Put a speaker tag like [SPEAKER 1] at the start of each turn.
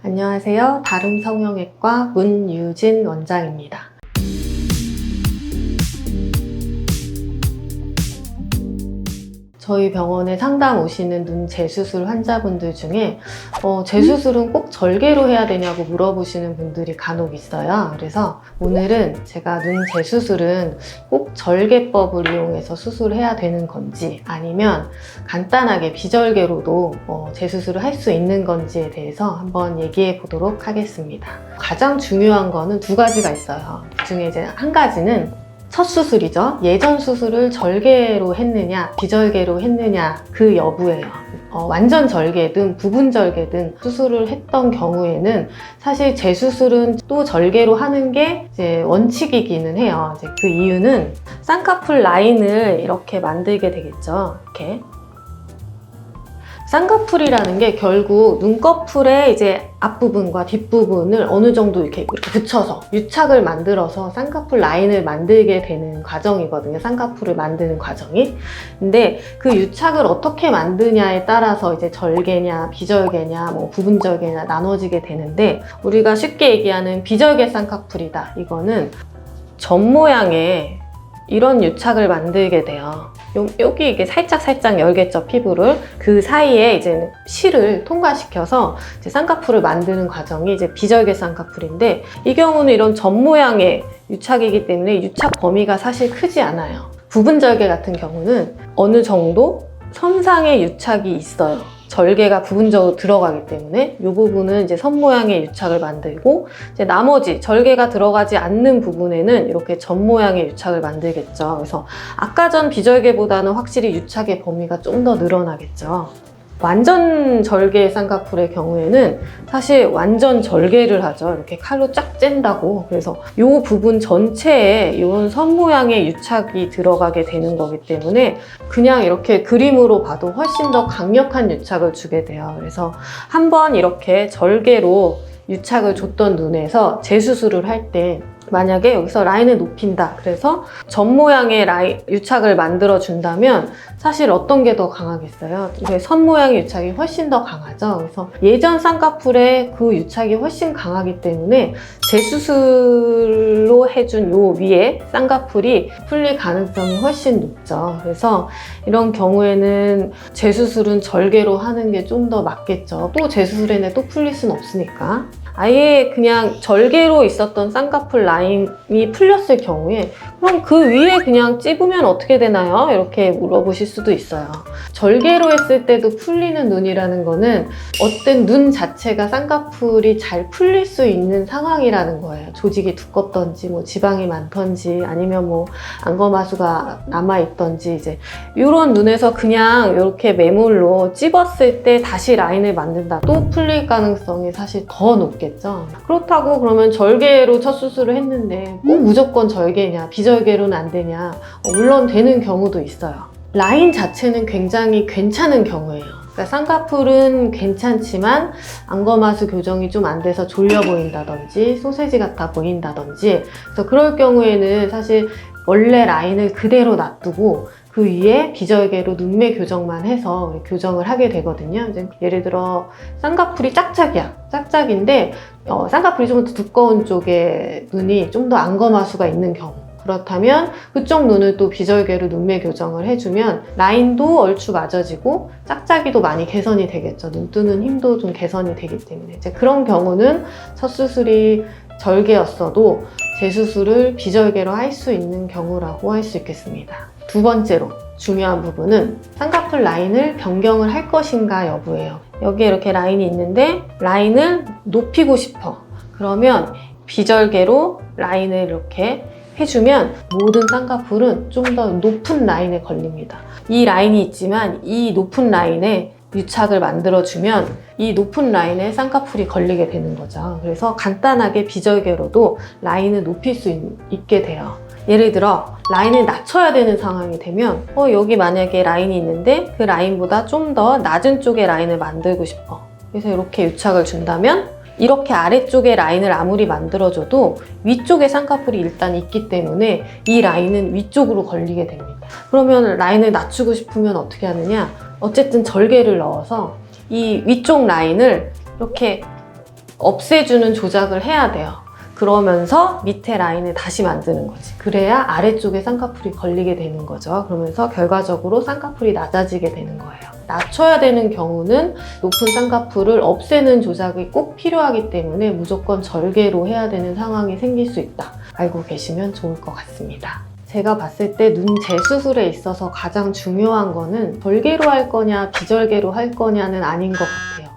[SPEAKER 1] 안녕하세요. 다름성형외과 문유진 원장입니다. 저희 병원에 상담 오시는 눈 재수술 환자분들 중에 재수술은 꼭 절개로 해야 되냐고 물어보시는 분들이 간혹 있어요. 그래서 오늘은 제가 눈 재수술은 꼭 절개법을 이용해서 수술해야 되는 건지 아니면 간단하게 비절개로도 재수술을 할 수 있는 건지에 대해서 한번 얘기해 보도록 하겠습니다. 가장 중요한 거는 두 가지가 있어요. 그 중에 이제 한 가지는 첫 수술이죠. 예전 수술을 절개로 했느냐 비절개로 했느냐 그 여부예요. 완전 절개든 부분 절개든 수술을 했던 경우에는 사실 재수술은 또 절개로 하는 게 이제 원칙이기는 해요. 이제 그 이유는 쌍꺼풀 라인을 이렇게 만들게 되겠죠. 이렇게 쌍꺼풀이라는 게 결국 눈꺼풀의 이제 앞부분과 뒷부분을 어느 정도 이렇게 붙여서 유착을 만들어서 쌍꺼풀 라인을 만들게 되는 과정이거든요. 쌍꺼풀을 만드는 과정이. 근데 그 유착을 어떻게 만드냐에 따라서 이제 절개냐, 비절개냐, 부분 절개냐 나눠지게 되는데 우리가 쉽게 얘기하는 비절개 쌍꺼풀이다. 이거는 점 모양의 이런 유착을 만들게 돼요. 여기 이게 살짝 열겠죠, 피부를. 그 사이에 이제 실을 통과시켜서 이제 쌍꺼풀을 만드는 과정이 이제 비절개 쌍꺼풀인데 이 경우는 이런 점 모양의 유착이기 때문에 유착 범위가 사실 크지 않아요. 부분 절개 같은 경우는 어느 정도 선상의 유착이 있어요. 절개가 부분적으로 들어가기 때문에 이 부분은 이제 선 모양의 유착을 만들고 이제 나머지 절개가 들어가지 않는 부분에는 이렇게 점 모양의 유착을 만들겠죠. 그래서 아까 전 비절개보다는 확실히 유착의 범위가 좀 더 늘어나겠죠. 완전 절개 쌍꺼풀의 경우에는 사실 완전 절개를 하죠. 이렇게 칼로 쫙 짠다고. 그래서 이 부분 전체에 이런 선 모양의 유착이 들어가게 되는 거기 때문에 그냥 이렇게 그림으로 봐도 훨씬 더 강력한 유착을 주게 돼요. 그래서 한번 이렇게 절개로 유착을 줬던 눈에서 재수술을 할 때 만약에 여기서 라인을 높인다. 그래서 점 모양의 유착을 만들어 준다면 사실 어떤 게 더 강하겠어요? 선 모양의 유착이 훨씬 더 강하죠. 그래서 예전 쌍꺼풀의 그 유착이 훨씬 강하기 때문에 재수술로 해준 요 위에 쌍꺼풀이 풀릴 가능성이 훨씬 높죠. 그래서 이런 경우에는 재수술은 절개로 하는 게 좀 더 맞겠죠. 또 재수술에는 또 풀릴 수는 없으니까. 아예 그냥 절개로 있었던 쌍꺼풀 라인이 풀렸을 경우에 그럼 그 위에 그냥 찝으면 어떻게 되나요? 이렇게 물어보실 수도 있어요. 절개로 했을 때도 풀리는 눈이라는 거는 어떤 눈 자체가 쌍꺼풀이 잘 풀릴 수 있는 상황이라는 거예요. 조직이 두껍던지 지방이 많던지 아니면 안검하수가 남아있던지 이제 이런 눈에서 그냥 이렇게 매몰로 찝었을 때 다시 라인을 만든다. 또 풀릴 가능성이 사실 더 높겠죠. 그렇다고 그러면 절개로 첫 수술을 했는데 꼭 무조건 절개냐 비절개로는 안 되냐 물론 되는 경우도 있어요. 라인 자체는 굉장히 괜찮은 경우예요. 그러니까 쌍꺼풀은 괜찮지만 안검하수 교정이 좀 안 돼서 졸려 보인다든지 소세지 같아 보인다든지 그래서 그럴 경우에는 사실 원래 라인을 그대로 놔두고 그 위에 비절개로 눈매 교정만 해서 교정을 하게 되거든요. 이제 예를 들어 쌍꺼풀이 짝짝인데 쌍꺼풀이 좀 더 두꺼운 쪽에 눈이 좀 더 안검하수가 있는 경우 그렇다면 그쪽 눈을 또 비절개로 눈매 교정을 해주면 라인도 얼추 맞아지고 짝짝이도 많이 개선이 되겠죠. 눈 뜨는 힘도 좀 개선이 되기 때문에 이제 그런 경우는 첫 수술이 절개였어도 재수술을 비절개로 할 수 있는 경우라고 할 수 있겠습니다. 두 번째로 중요한 부분은 쌍꺼풀 라인을 변경을 할 것인가 여부예요. 여기에 이렇게 라인이 있는데 라인을 높이고 싶어. 그러면 비절개로 라인을 이렇게 해주면 모든 쌍꺼풀은 좀 더 높은 라인에 걸립니다. 이 라인이 있지만 이 높은 라인에 유착을 만들어주면 이 높은 라인에 쌍꺼풀이 걸리게 되는 거죠. 그래서 간단하게 비절개로도 라인을 높일 수 있게 돼요. 예를 들어 라인을 낮춰야 되는 상황이 되면 여기 만약에 라인이 있는데 그 라인보다 좀 더 낮은 쪽의 라인을 만들고 싶어. 그래서 이렇게 유착을 준다면 이렇게 아래쪽에 라인을 아무리 만들어줘도 위쪽에 쌍꺼풀이 일단 있기 때문에 이 라인은 위쪽으로 걸리게 됩니다. 그러면 라인을 낮추고 싶으면 어떻게 하느냐? 어쨌든 절개를 넣어서 이 위쪽 라인을 이렇게 없애주는 조작을 해야 돼요. 그러면서 밑에 라인을 다시 만드는 거지. 그래야 아래쪽에 쌍꺼풀이 걸리게 되는 거죠. 그러면서 결과적으로 쌍꺼풀이 낮아지게 되는 거예요. 낮춰야 되는 경우는 높은 쌍꺼풀을 없애는 조작이 꼭 필요하기 때문에 무조건 절개로 해야 되는 상황이 생길 수 있다. 알고 계시면 좋을 것 같습니다. 제가 봤을 때 눈 재수술에 있어서 가장 중요한 거는 절개로 할 거냐 비절개로 할 거냐는 아닌 것 같아요.